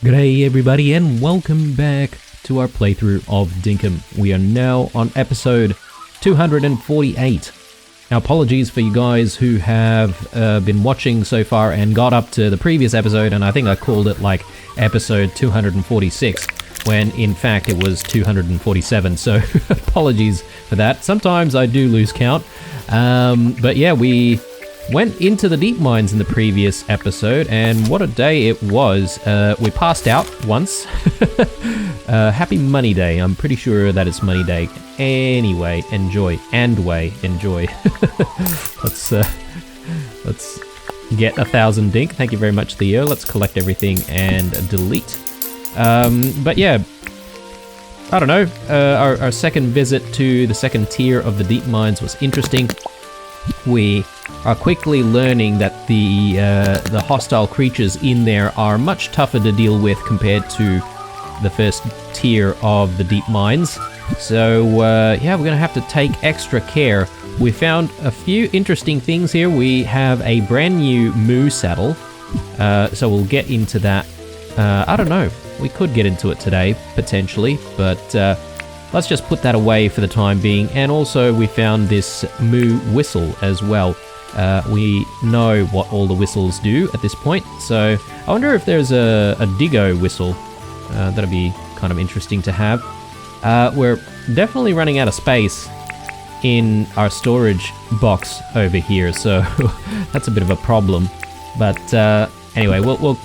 G'day everybody and welcome back to our playthrough of Dinkum. We are now on episode 248. Now apologies for you guys who have been watching so far and got up to the previous episode, and I think I called it like episode 246 when in fact it was 247, so apologies for that. Sometimes I do lose count, but yeah, we went into the deep mines in the previous episode, and what a day it was. We passed out once. Happy Money Day. I'm pretty sure that it's Money Day. Anyway, enjoy. Enjoy. Let's get 1,000 dink. Thank you very much, Theo. Let's collect everything and delete. But yeah, I don't know. Our second visit to the second tier of the deep mines was interesting. We are quickly learning that the hostile creatures in there are much tougher to deal with compared to the first tier of the deep mines. So yeah, we're gonna have to take extra care. We found a few interesting things here. We have a brand new moo saddle, so we'll get into that. I don't know, we could get into it today potentially, but let's just put that away for the time being. And also we found this moo whistle as well. We know what all the whistles do at this point, so I wonder if there's a Digo whistle. That'd be kind of interesting to have. We're definitely running out of space in our storage box over here, so that's a bit of a problem. But anyway, we'll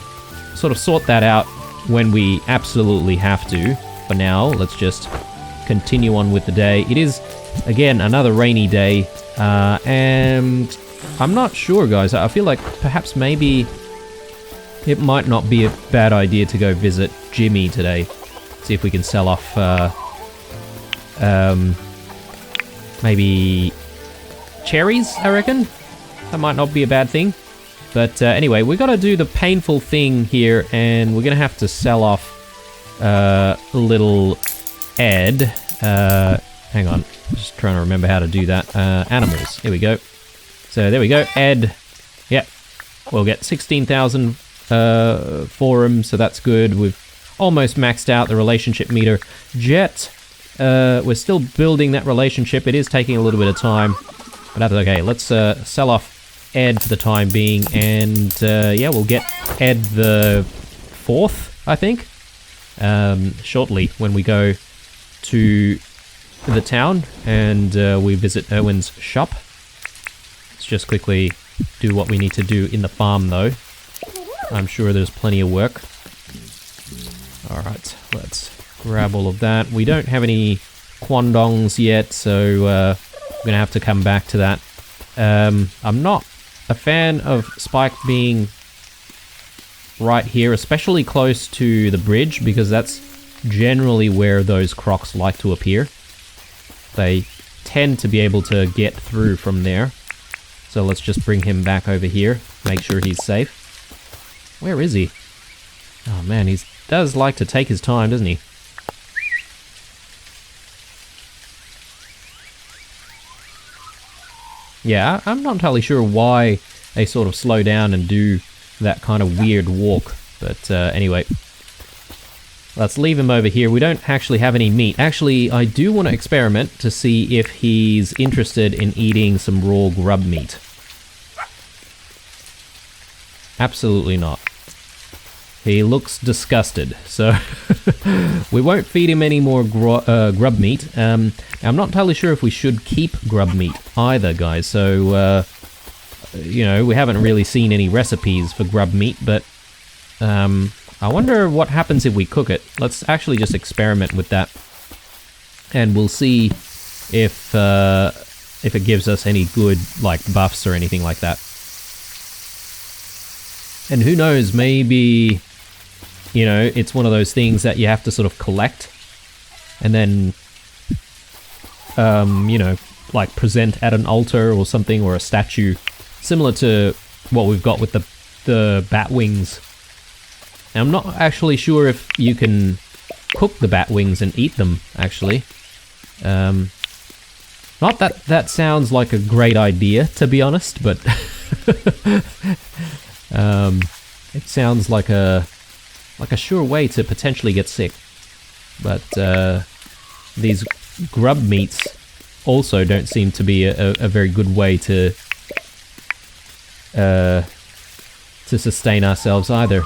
sort of sort that out when we absolutely have to. For now, let's just continue on with the day. It is, again, another rainy day, and I'm not sure, guys. I feel like perhaps maybe it might not be a bad idea to go visit Jimmy today. See if we can sell off maybe cherries, I reckon. That might not be a bad thing. But anyway, we got to do the painful thing here, and we're going to have to sell off little Ed. Hang on, just trying to remember how to do that. Animals, here we go. So there we go, Ed. Yep, we'll get 16,000 for him, so that's good. We've almost maxed out the relationship meter. Jet, we're still building that relationship. It is taking a little bit of time, but that's okay. Let's sell off Ed for the time being, and yeah, we'll get Ed the 4th, I think, shortly when we go to the town and we visit Erwin's shop. Let's just quickly do what we need to do in the farm, though. I'm sure there's plenty of work. Alright, let's grab all of that. We don't have any quandongs yet, so we're gonna have to come back to that. I'm not a fan of Spike being right here, especially close to the bridge, because that's generally where those crocs like to appear. They tend to be able to get through from there. So let's just bring him back over here, make sure he's safe. Where is he? Oh man, he does like to take his time, doesn't he? Yeah, I'm not entirely sure why they sort of slow down and do that kind of weird walk. But anyway, let's leave him over here. We don't actually have any meat. Actually, I do want to experiment to see if he's interested in eating some raw grub meat. Absolutely not. He looks disgusted, so we won't feed him any more grub meat. I'm not entirely sure if we should keep grub meat either, guys. So, you know, we haven't really seen any recipes for grub meat, but I wonder what happens if we cook it. Let's actually just experiment with that, and we'll see if it gives us any good, like, buffs or anything like that. And who knows, maybe, you know, it's one of those things that you have to sort of collect and then, you know, like present at an altar or something, or a statue, similar to what we've got with the bat wings. Now, I'm not actually sure if you can cook the bat wings and eat them, actually. Not that that sounds like a great idea, to be honest, but it sounds like a like a sure way to potentially get sick. But these grub meats also don't seem to be a very good way to sustain ourselves either.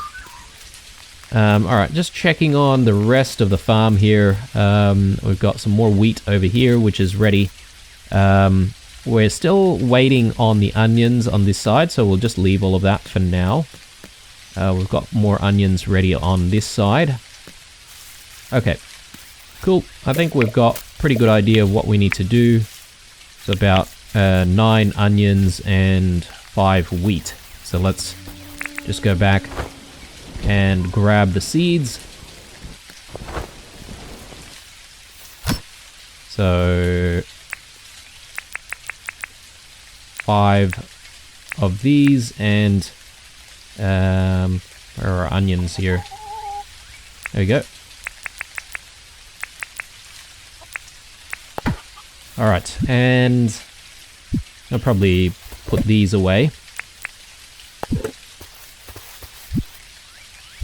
Alright, just checking on the rest of the farm here. We've got some more wheat over here, which is ready. We're still waiting on the onions on this side, so we'll just leave all of that for now. We've got more onions ready on this side. Okay, cool. I think we've got a pretty good idea of what we need to do. It's about 9 onions and 5 wheat. So let's just go back and grab the seeds. So 5 of these, and where are our onions here? There we go. Alright, and I'll probably put these away.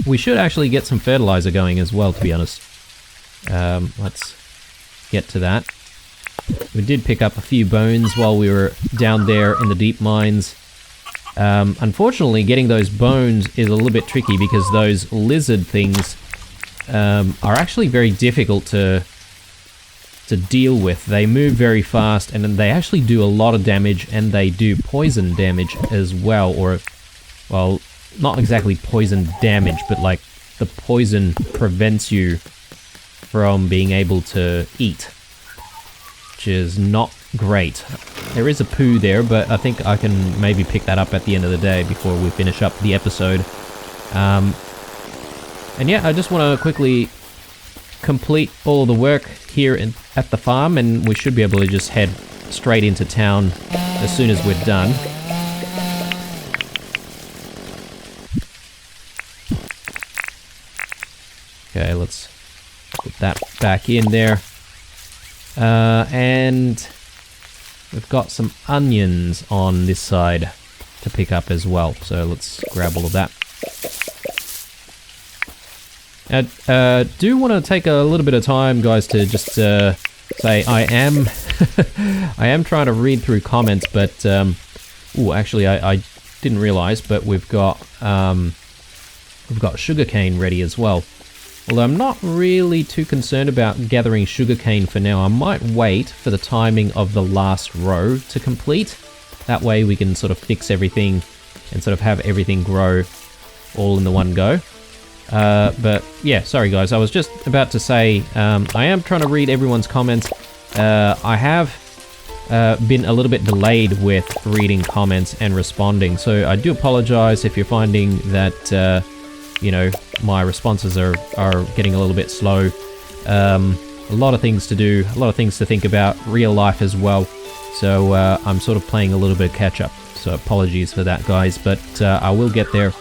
We should actually get some fertilizer going as well, to be honest. Let's get to that. We did pick up a few bones while we were down there in the deep mines. Unfortunately, getting those bones is a little bit tricky because those lizard things are actually very difficult to deal with. They move very fast, and they actually do a lot of damage, and they do poison damage as well. Or, well, not exactly poison damage, but like the poison prevents you from being able to eat, which is not great. There is a poo there, but I think I can maybe pick that up at the end of the day before we finish up the episode. And yeah, I just want to quickly complete all the work here at the farm, and we should be able to just head straight into town as soon as we're done. Okay, let's put that back in there. And we've got some onions on this side to pick up as well. So let's grab all of that. I do want to take a little bit of time, guys, to just say I am I am trying to read through comments, but actually I didn't realize, but we've got sugarcane ready as well. Although I'm not really too concerned about gathering sugarcane for now. I might wait for the timing of the last row to complete. That way we can sort of fix everything and sort of have everything grow all in the one go. But yeah, sorry guys, I was just about to say, I am trying to read everyone's comments. I have been a little bit delayed with reading comments and responding, so I do apologize if you're finding that, you know, my responses are getting a little bit slow. A lot of things to do, a lot of things to think about, real life as well. So I'm sort of playing a little bit of catch up. So apologies for that, guys, but I will get there.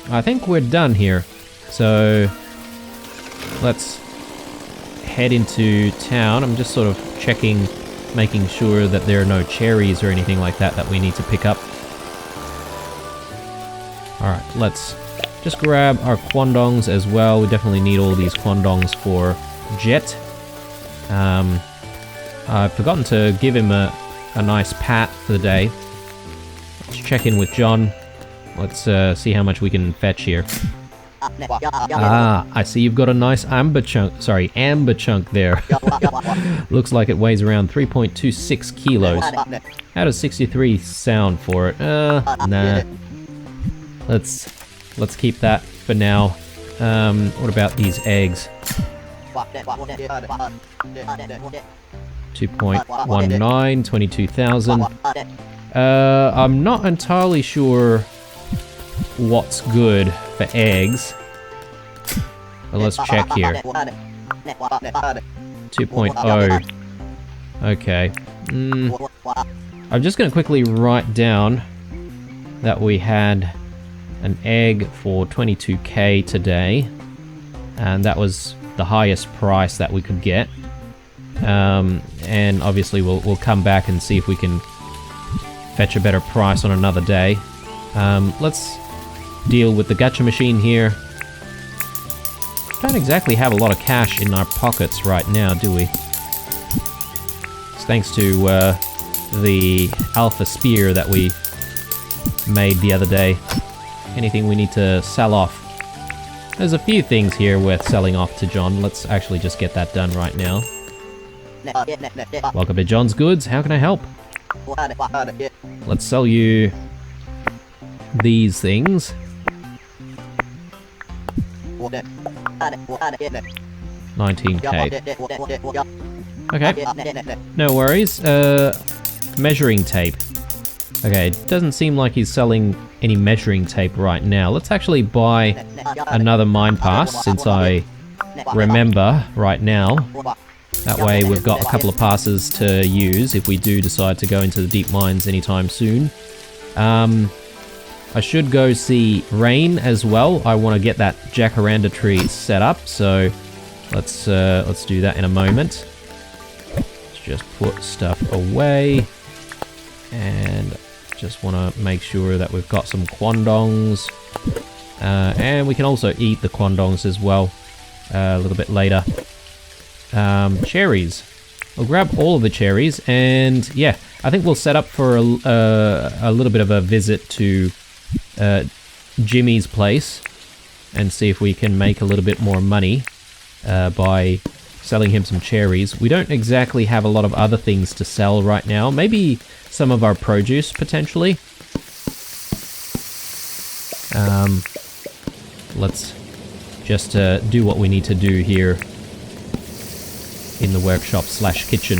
I think we're done here. So let's head into town. I'm just sort of checking, making sure that there are no cherries or anything like that that we need to pick up. Alright, let's just grab our quandongs as well. We definitely need all these quandongs for Jet. I've forgotten to give him a nice pat for the day. Let's check in with John. Let's see how much we can fetch here. Ah, I see you've got a nice amber chunk there. Looks like it weighs around 3.26 kilos. How does 63 sound for it? Nah. Let's keep that for now. What about these eggs? 2.19, 22,000. I'm not entirely sure what's good for eggs. But let's check here. 2.0. Okay. I'm just going to quickly write down that we had an egg for 22k today, and that was the highest price that we could get. And obviously we'll come back and see if we can fetch a better price on another day. Let's deal with the gacha machine here. Don't exactly have a lot of cash in our pockets right now, do we? It's thanks to the alpha spear that we made the other day. Anything we need to sell off? There's a few things here worth selling off to John. Let's actually just get that done right now. Welcome to John's Goods. How can I help? Let's sell you these things. 19k. Okay. No worries. Measuring tape. Okay, doesn't seem like he's selling any measuring tape right now. Let's actually buy another mine pass, since I remember right now. That way we've got a couple of passes to use if we do decide to go into the deep mines anytime soon. I should go see Rain as well. I want to get that jacaranda tree set up, so let's do that in a moment. Let's just put stuff away, and just want to make sure that we've got some quandongs, and we can also eat the quandongs as well a little bit later. Cherries. We'll grab all of the cherries, and yeah, I think we'll set up for a little bit of a visit to Jimmy's place and see if we can make a little bit more money by selling him some cherries. We don't exactly have a lot of other things to sell right now. Maybe some of our produce, potentially. Let's just do what we need to do here in the workshop / kitchen.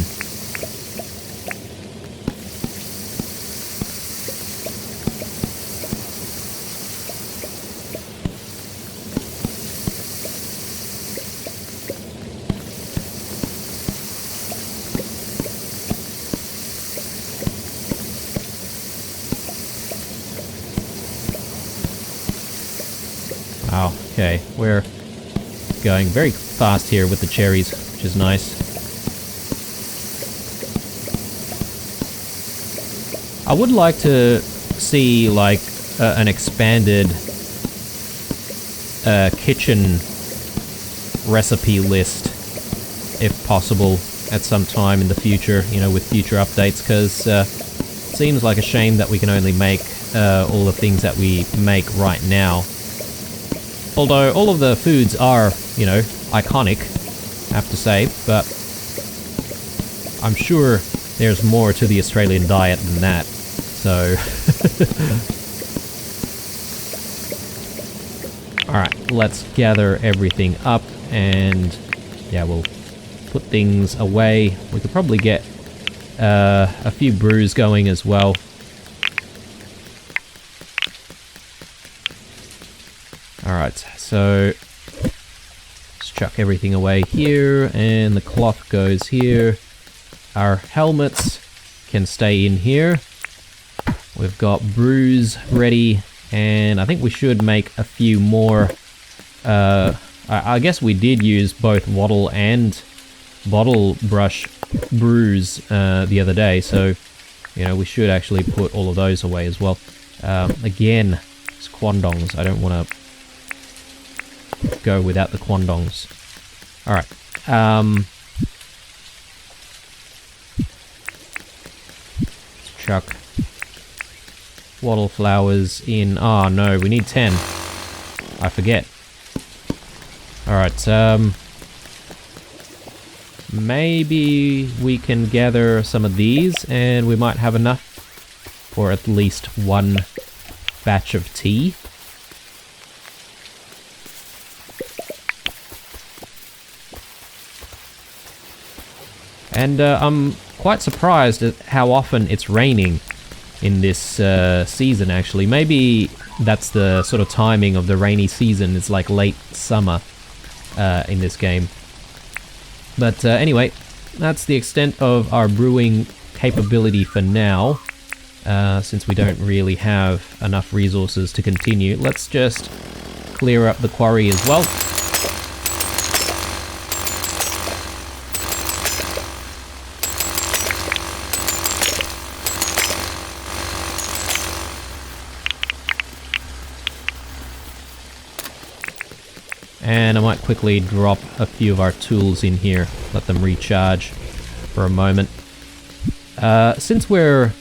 Wow, okay, we're going very fast here with the cherries, which is nice. I would like to see, like, an expanded kitchen recipe list, if possible, at some time in the future, you know, with future updates, because it seems like a shame that we can only make all the things that we make right now. Although all of the foods are, you know, iconic, I have to say, but I'm sure there's more to the Australian diet than that, so... Alright, let's gather everything up, and yeah, we'll put things away. We could probably get a few brews going as well. Alright, so let's chuck everything away here, and the cloth goes here. Our helmets can stay in here. We've got brews ready, and I think we should make a few more. I guess we did use both wattle and bottle brush brews the other day, so you know, we should actually put all of those away as well. Again, it's quandongs. I don't want to go without the quandongs. Alright. Let's chuck wattle flowers in. Oh no, we need 10. I forget. Alright, maybe we can gather some of these, and we might have enough for at least one batch of tea. And I'm quite surprised at how often it's raining in this season, actually. Maybe that's the sort of timing of the rainy season. It's like late summer in this game. But anyway, that's the extent of our brewing capability for now. Since we don't really have enough resources to continue. Let's just clear up the quarry as well. And I might quickly drop a few of our tools in here, let them recharge for a moment. Since we're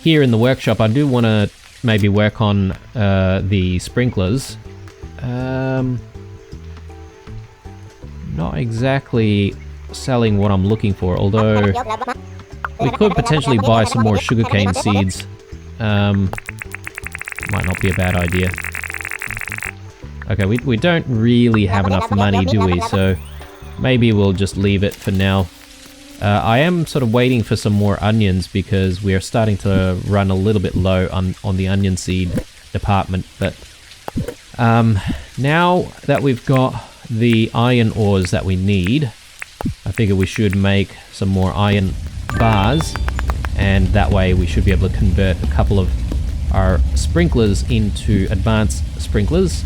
here in the workshop, I do want to maybe work on the sprinklers. Not exactly selling what I'm looking for, although we could potentially buy some more sugarcane seeds. Might not be a bad idea. Okay, we don't really have enough money, do we? So maybe we'll just leave it for now. I am sort of waiting for some more onions because we are starting to run a little bit low on the onion seed department. But now that we've got the iron ores that we need, I figure we should make some more iron bars, and that way we should be able to convert a couple of our sprinklers into advanced sprinklers,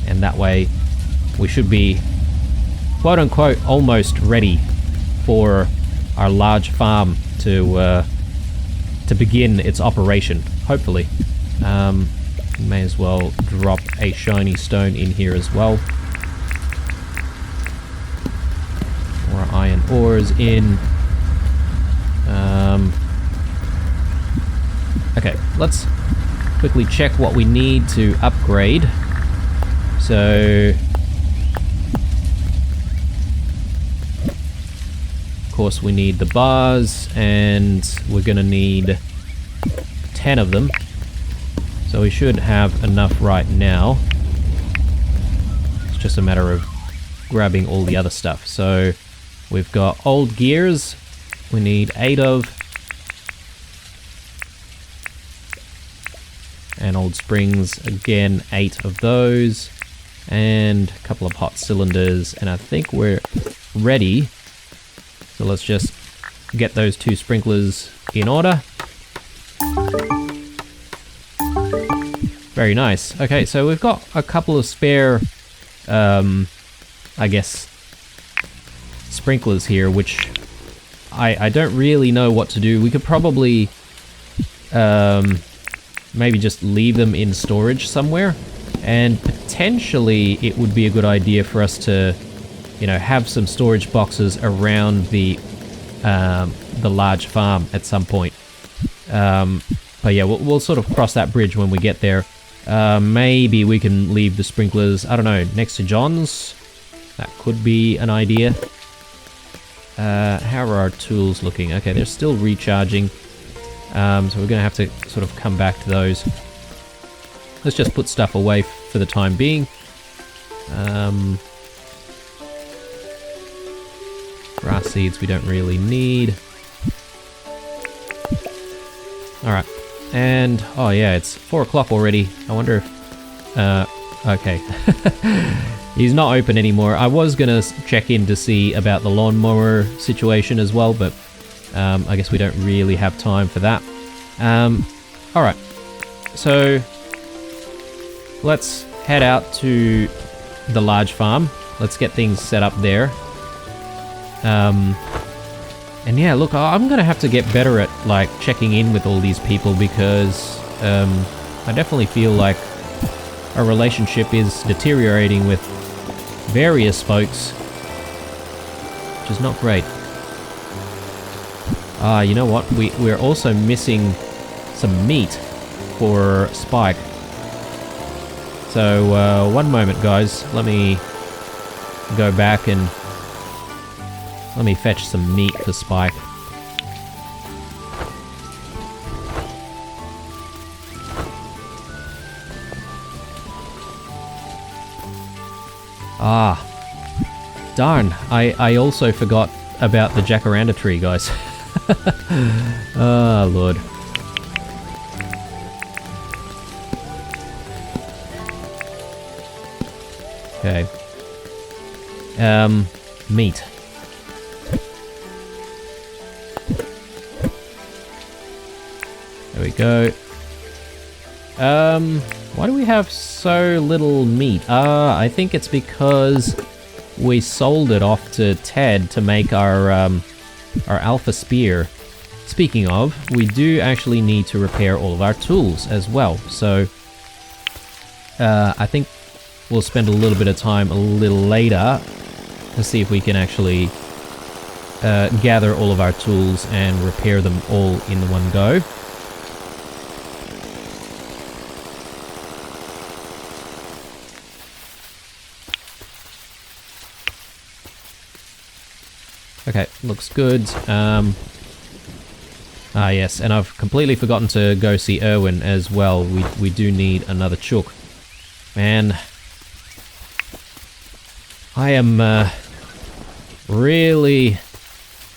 and that way we should be quote-unquote almost ready for our large farm to begin its operation, hopefully. May as well drop a shiny stone in here as well. More iron ores in. Okay, let's quickly check what we need to upgrade. So, of course, we need the bars, and we're gonna need 10 of them. So we should have enough right now. It's just a matter of grabbing all the other stuff. So we've got old gears, we need 8 of. And old springs, again, 8 of those. And a couple of hot cylinders, and I think we're ready. So let's just get those 2 sprinklers in order. Very nice. Okay, so we've got a couple of spare, I guess, sprinklers here, which I don't really know what to do. We could probably maybe just leave them in storage somewhere, and potentially it would be a good idea for us to, you know, have some storage boxes around the large farm at some point. But yeah, we'll sort of cross that bridge when we get there. Maybe we can leave the sprinklers, I don't know, next to John's. That could be an idea. How are our tools looking? Okay, they're still recharging. So we're gonna have to sort of come back to those. Let's just put stuff away for the time being. Grass seeds we don't really need. Alright. And, oh yeah, it's 4 o'clock already. I wonder if... okay. He's not open anymore. I was gonna check in to see about the lawnmower situation as well, but I guess we don't really have time for that. Alright. So, let's head out to the large farm. Let's get things set up there. And yeah, look, I'm gonna have to get better at, like, checking in with all these people because I definitely feel like our relationship is deteriorating with various folks, which is not great. You know what? We're also missing some meat for Spike. So, one moment, guys. Let me go back and let me fetch some meat for Spike. Ah. Darn, I also forgot about the jacaranda tree, guys. Oh, Lord. Okay. Meat. There we go. Why do we have so little meat? I think it's because we sold it off to Ted to make our alpha spear. Speaking of, we do actually need to repair all of our tools as well. So, I think we'll spend a little bit of time a little later to see if we can actually gather all of our tools and repair them all in one go. Okay, looks good. Yes, and I've completely forgotten to go see Erwin as well. We do need another chook. Man, I am really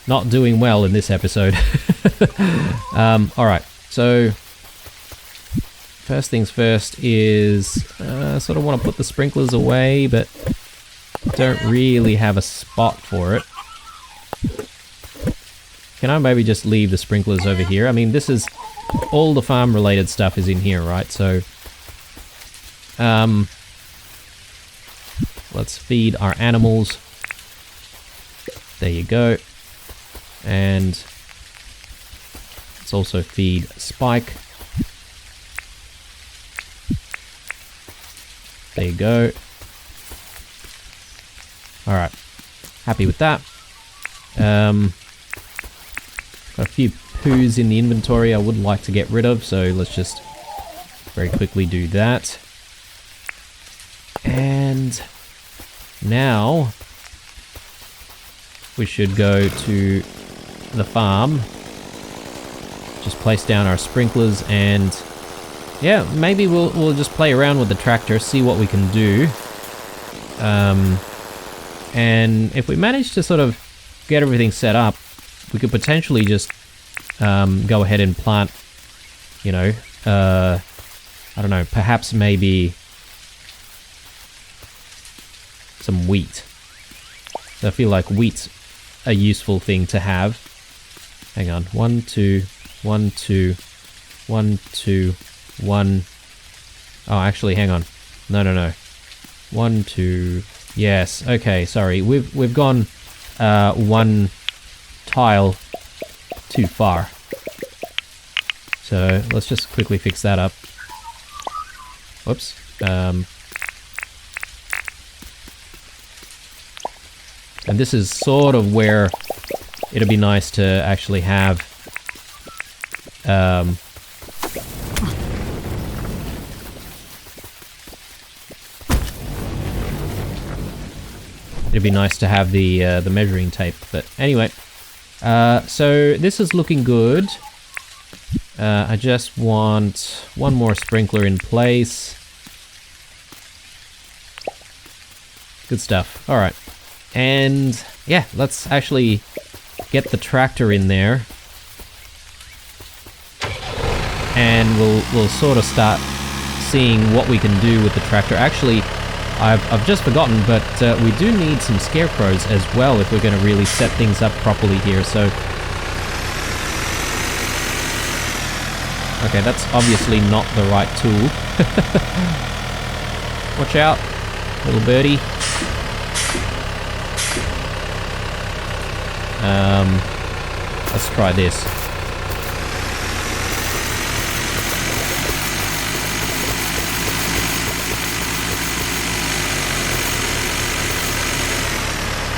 not doing well in this episode. Alright, so first things first is sort of want to put the sprinklers away, but don't really have a spot for it. Can I maybe just leave the sprinklers over here? I mean, this is all the farm related stuff is in here, right? So let's feed our animals. There you go. And let's also feed Spike. There you go. Alright. Happy with that. Got a few poos in the inventory I would like to get rid of, so let's just very quickly do that. And now we should go to the farm, just place down our sprinklers, and yeah, maybe we'll just play around with the tractor, see what we can do. And if we manage to sort of get everything set up, we could potentially just go ahead and plant, you know, I don't know, perhaps maybe some wheat. So I feel like wheat's a useful thing to have. Hang on, 1, 2, 1, 2, 1, 2, 1. Oh, actually, hang on. No. 1, 2. Yes. Okay. Sorry. We've gone one tile too far. So let's just quickly fix that up. Whoops. And this is sort of where it'd be nice to actually have the measuring tape. But anyway, so this is looking good. I just want one more sprinkler in place. Good stuff. All right. And yeah, let's actually get the tractor in there, and we'll sort of start seeing what we can do with the tractor. Actually, I've just forgotten, but we do need some scarecrows as well if we're going to really set things up properly here. So, okay, that's obviously not the right tool. Watch out, little birdie. Let's try this.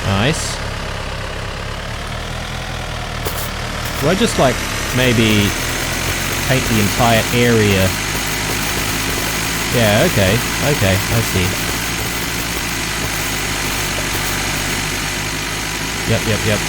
Nice. Do I just like maybe paint the entire area? Yeah, okay, I see. Yep.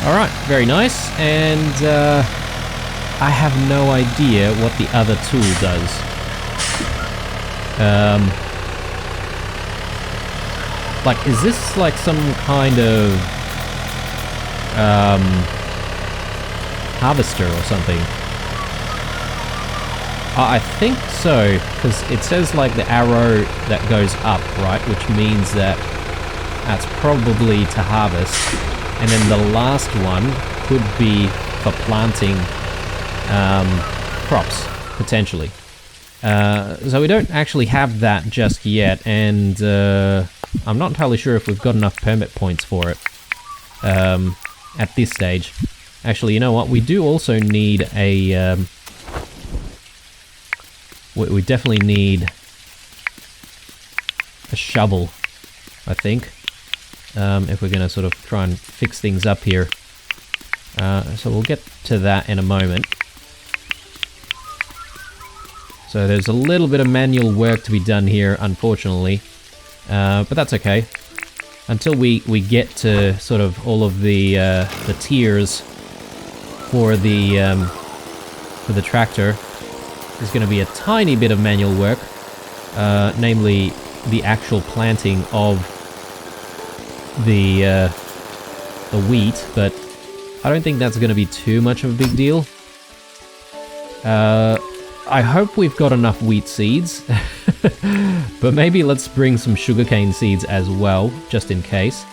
Alright, very nice, and I have no idea what the other tool does. Like, is this like some kind of harvester or something? I think so, because it says like the arrow that goes up, right? Which means that that's probably to harvest. And then the last one could be for planting crops, potentially. So we don't actually have that just yet, and I'm not entirely sure if we've got enough permit points for it at this stage. Actually, you know what? We do also need a... we definitely need a shovel, I think, if we're going to sort of try and fix things up here. So we'll get to that in a moment. So there's a little bit of manual work to be done here, unfortunately, but that's okay. Until we get to sort of all of the tiers for the tractor, there's going to be a tiny bit of manual work, namely the actual planting of the wheat, but I don't think that's going to be too much of a big deal. I hope we've got enough wheat seeds, but maybe let's bring some sugarcane seeds as well, just in case.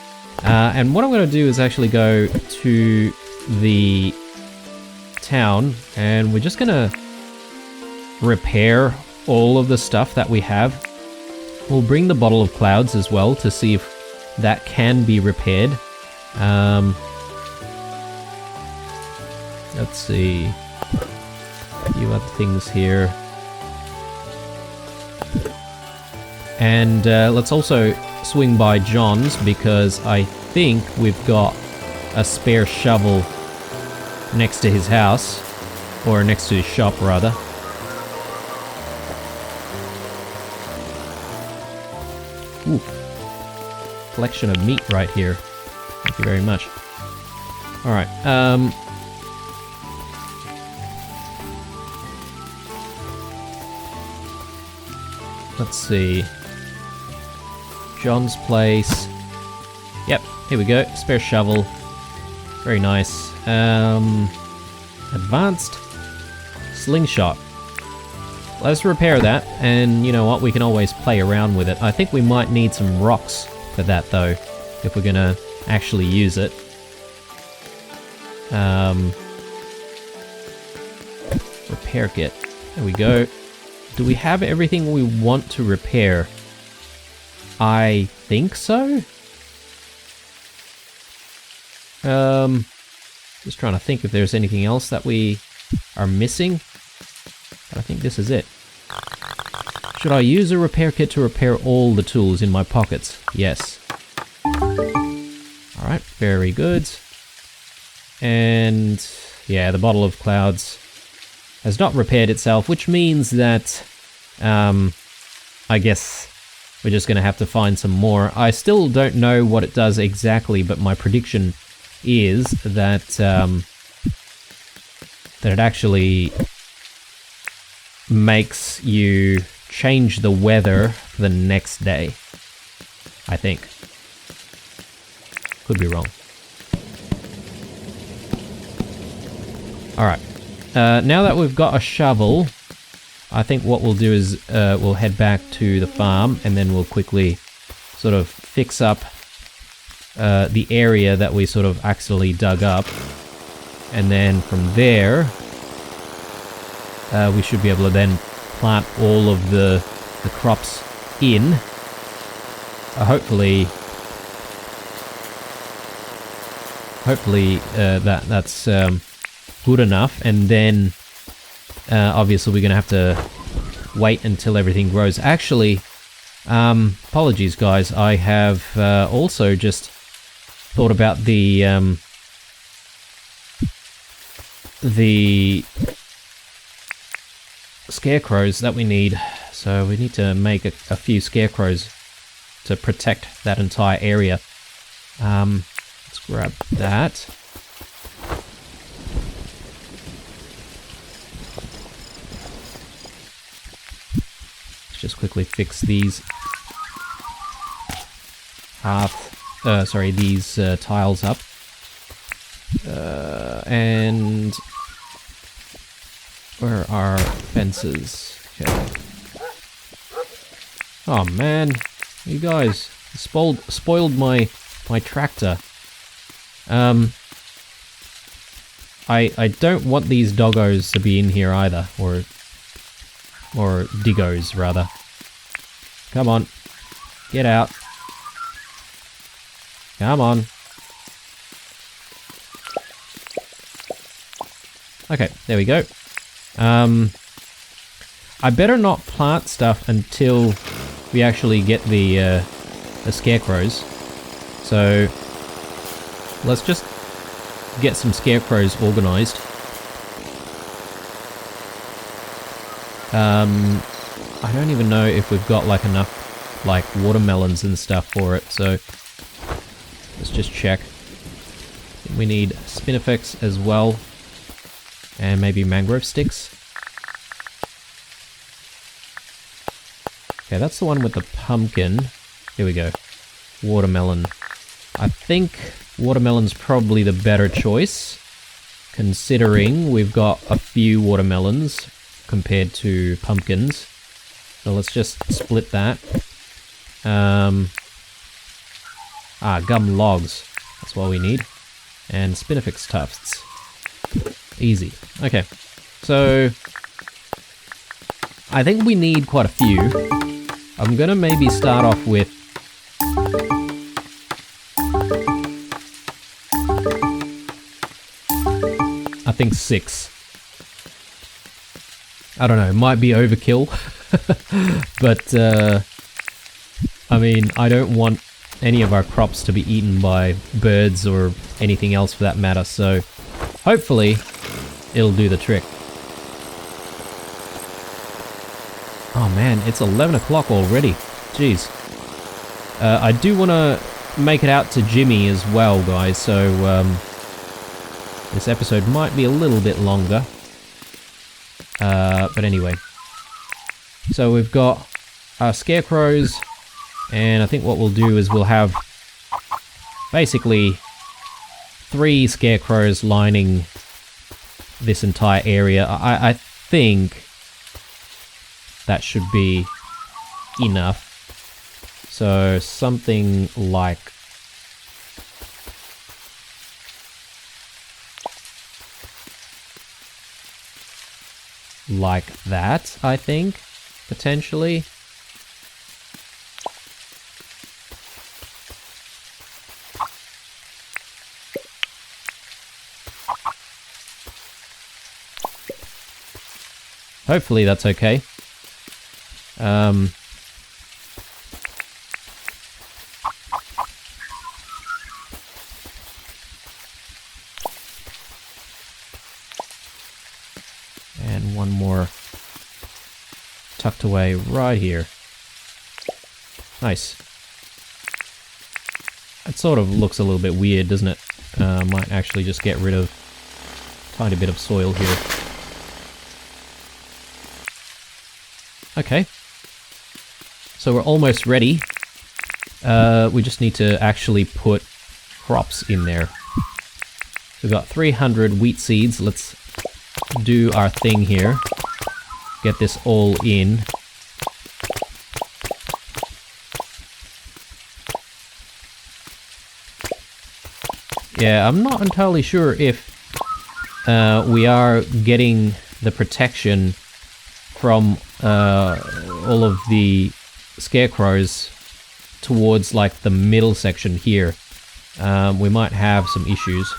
And what I'm going to do is actually go to the town, and we're just going to repair all of the stuff that we have. We'll bring the bottle of clouds as well to see if that can be repaired. Let's see. A few other things here. And let's also swing by John's, because I think we've got a spare shovel next to his house, or next to his shop rather. Ooh. Collection of meat right here. Thank you very much. Alright, let's see. John's place. Yep, here we go. Spare shovel. Very nice. Advanced slingshot. Let's repair that, and you know what, we can always play around with it. I think we might need some rocks for that though, if we're gonna actually use it. Repair kit. There we go. Do we have everything we want to repair? I think so. Just trying to think if there's anything else that we are missing. But I think this is it. Should I use a repair kit to repair all the tools in my pockets? Yes. Alright, very good. And yeah, the bottle of clouds has not repaired itself, which means that I guess we're just going to have to find some more. I still don't know what it does exactly, but my prediction is that that it actually makes you change the weather for the next day. I think. Could be wrong. Alright. Now that we've got a shovel, I think what we'll do is we'll head back to the farm, and then we'll quickly sort of fix up the area that we sort of accidentally dug up. And then from there, we should be able to then plant all of the crops in. Hopefully that's good enough, and then obviously we're gonna have to wait until everything grows. Actually, apologies guys, I have also just thought about the scarecrows that we need. So we need to make a few scarecrows to protect that entire area. Let's grab that. Let's just quickly fix these these tiles up. Where are fences? Okay. Oh man, you guys spoiled my tractor. I don't want these doggos to be in here either, or diggos rather. Come on, get out. Come on. Okay, there we go. I better not plant stuff until we actually get the scarecrows. So let's just get some scarecrows organized. I don't even know if we've got like enough like watermelons and stuff for it, so let's just check. We need spinifex as well, and maybe mangrove sticks. Okay, that's the one with the pumpkin. Here we go. Watermelon. I think watermelon's probably the better choice, considering we've got a few watermelons compared to pumpkins. So let's just split that. Gum logs. That's what we need. And spinifex tufts. Easy. Okay. So I think we need quite a few. I'm gonna maybe start off with I think 6. I don't know, it might be overkill. But I mean, I don't want any of our crops to be eaten by birds or anything else for that matter, so hopefully it'll do the trick. Oh man, it's 11 o'clock already. Jeez. I do want to make it out to Jimmy as well, guys, so this episode might be a little bit longer. But anyway. So we've got our scarecrows, and I think what we'll do is we'll have basically 3 scarecrows lining this entire area. I think that should be enough. So something like that, I think, potentially. Hopefully that's okay. And one more tucked away right here. Nice. It sort of looks a little bit weird, doesn't it? Might actually just get rid of a tiny bit of soil here. Okay. So we're almost ready. We just need to actually put crops in there. We've got 300 wheat seeds. Let's do our thing here. Get this all in. Yeah, I'm not entirely sure if we are getting the protection from all of the scarecrows towards like the middle section here. We might have some issues.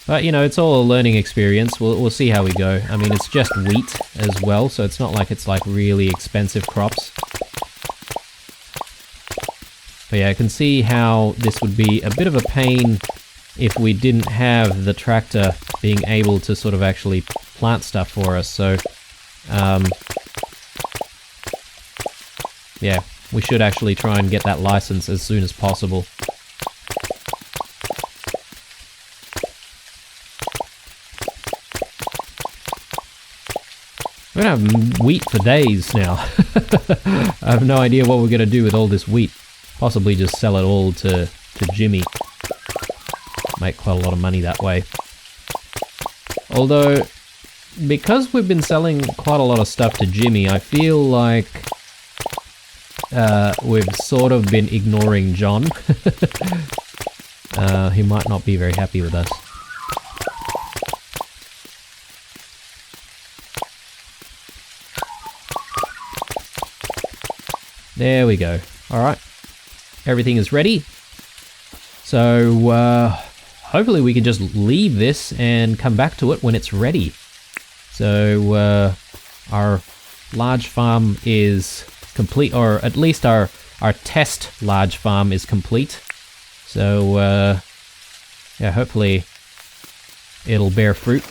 But, you know, it's all a learning experience. We'll see how we go. I mean, it's just wheat as well, so it's not like it's like really expensive crops. But yeah, I can see how this would be a bit of a pain if we didn't have the tractor being able to sort of actually plant stuff for us. So, yeah, we should actually try and get that license as soon as possible. We're gonna have wheat for days now. I have no idea what we're gonna do with all this wheat. Possibly just sell it all to Jimmy. Make quite a lot of money that way. Although, because we've been selling quite a lot of stuff to Jimmy, I feel like we've sort of been ignoring John. He might not be very happy with us. There we go. Alright. Everything is ready. So, hopefully we can just leave this and come back to it when it's ready. So, our large farm is complete, or at least our test large farm is complete. So, yeah, hopefully it'll bear fruit.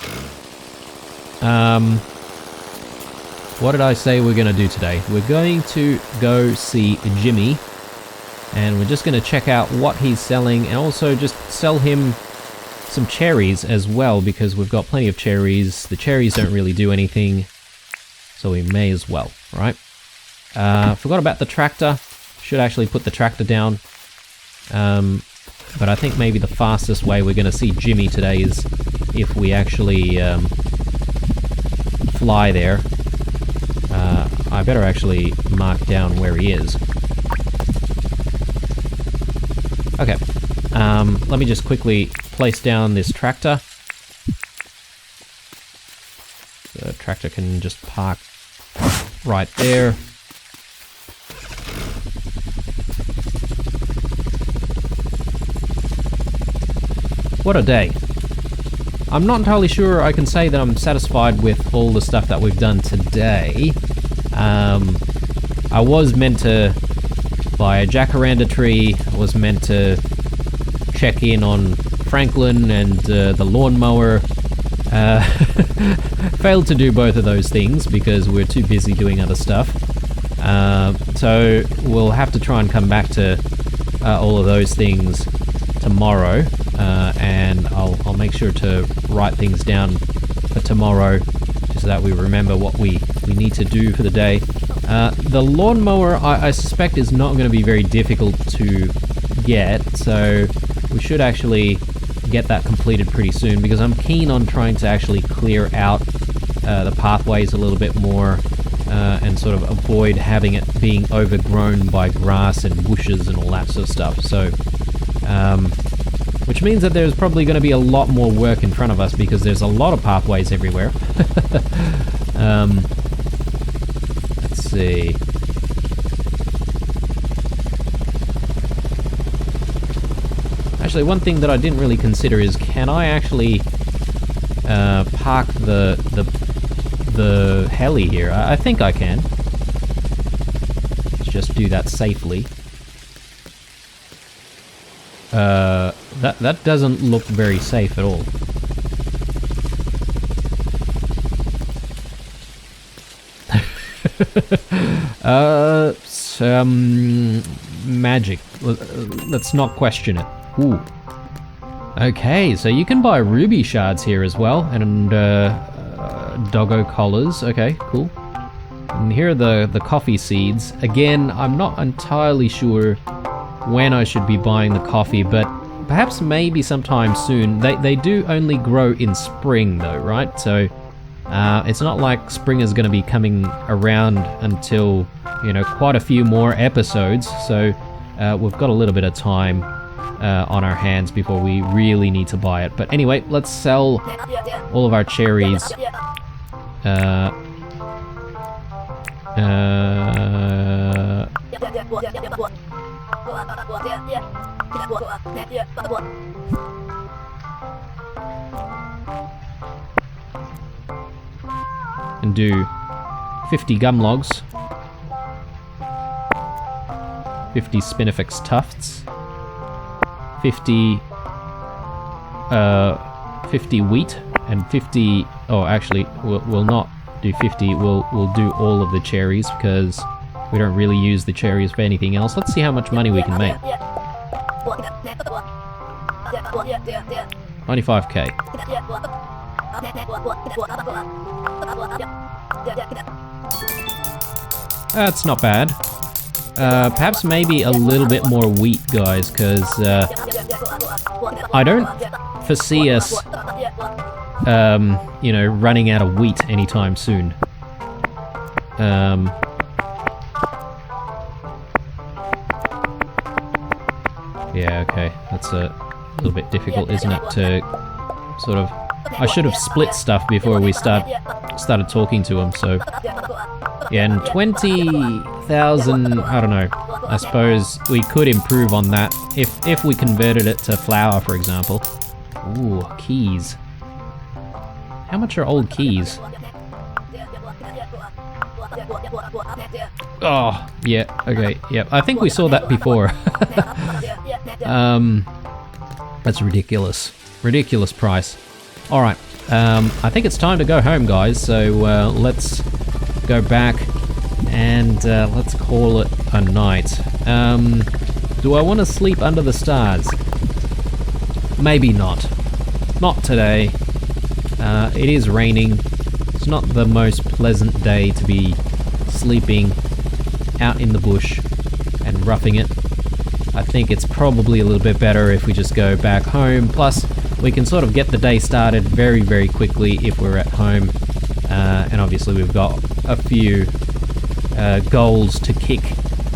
What did I say we're going to do today? We're going to go see Jimmy, and we're just going to check out what he's selling, and also just sell him some cherries as well, because we've got plenty of cherries. The cherries don't really do anything, so we may as well, right? Forgot about the tractor. Should actually put the tractor down. But I think maybe the fastest way we're going to see Jimmy today is if we actually fly there. I better actually mark down where he is. Okay. Let me just quickly place down this tractor. The tractor can just park right there. What a day. I'm not entirely sure I can say that I'm satisfied with all the stuff that we've done today. I was meant to buy a jacaranda tree, I was meant to check in on Franklin and the lawnmower. Failed to do both of those things because we're too busy doing other stuff. So we'll have to try and come back to all of those things tomorrow, and I'll make sure to write things down for tomorrow so that we remember what we need to do for the day. The lawnmower, I suspect, is not going to be very difficult to get, so we should actually get that completed pretty soon, because I'm keen on trying to actually clear out the pathways a little bit more, and sort of avoid having it being overgrown by grass and bushes and all that sort of stuff. So, which means that there's probably going to be a lot more work in front of us, because there's a lot of pathways everywhere. Let's see. Actually, one thing that I didn't really consider is, can I actually park the heli here? I think I can. Let's just do that safely. That doesn't look very safe at all. Magic. Let's not question it. Ooh. Okay, so you can buy ruby shards here as well, and doggo collars. Okay, cool. And here are the coffee seeds. Again, I'm not entirely sure when I should be buying the coffee, but perhaps maybe sometime soon. They do only grow in spring though, right? So it's not like spring is going to be coming around until, you know, quite a few more episodes. So we've got a little bit of time on our hands before we really need to buy it. But anyway, let's sell all of our cherries. And do 50 gum logs, 50 spinifex tufts, 50 wheat, and 50. Oh, actually, we'll not do 50. We'll do all of the cherries, because we don't really use the cherries for anything else. Let's see how much money we can make. 95k. That's not bad. Perhaps maybe a little bit more wheat, guys, because I don't foresee us you know, running out of wheat anytime soon. Yeah, okay, that's a little bit difficult, isn't it, to sort of... I should have split stuff before we started talking to him, so... Yeah, and 20,000, I don't know, I suppose we could improve on that if we converted it to flour, for example. Ooh, keys. How much are old keys? Oh, yeah, okay, yep. I think we saw that before. That's ridiculous. Ridiculous price. Alright, I think it's time to go home, guys, so let's go back and let's call it a night. Do I want to sleep under the stars? Maybe not. Not today. It is raining. It's not the most pleasant day to be sleeping out in the bush and roughing it. I think it's probably a little bit better if we just go back home. Plus, we can sort of get the day started very, very quickly if we're at home. And obviously we've got a few goals to kick,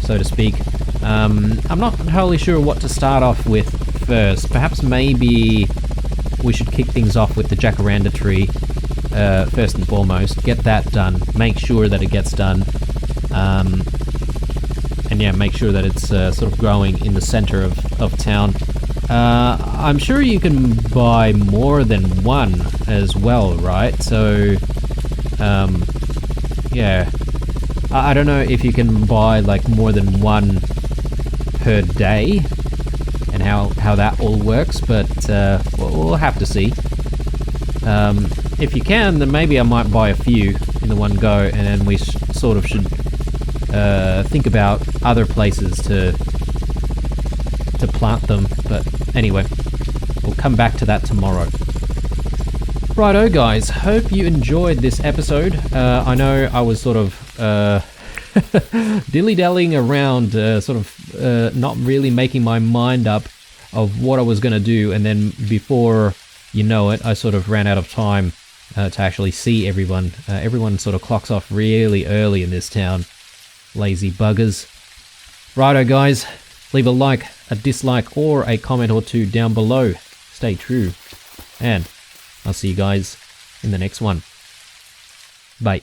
so to speak. I'm not entirely sure what to start off with first. Perhaps maybe we should kick things off with the jacaranda tree first and foremost. Get that done. Make sure that it gets done. And yeah, make sure that it's sort of growing in the center of town. I'm sure you can buy more than one as well, right? So, yeah. I don't know if you can buy like more than one per day and how that all works, but we'll have to see. If you can, then maybe I might buy a few in the one go, and then we sort of should think about other places to plant them. But anyway, we'll come back to that tomorrow. Righto, guys, hope you enjoyed this episode. I know I was sort of dilly-dallying around, sort of not really making my mind up of what I was going to do, and then before you know it, I sort of ran out of time to actually see everyone. Everyone sort of clocks off really early in this town. Lazy buggers. Righto, guys, leave a like, a dislike, or a comment or two down below. Stay true, and I'll see you guys in the next one. Bye.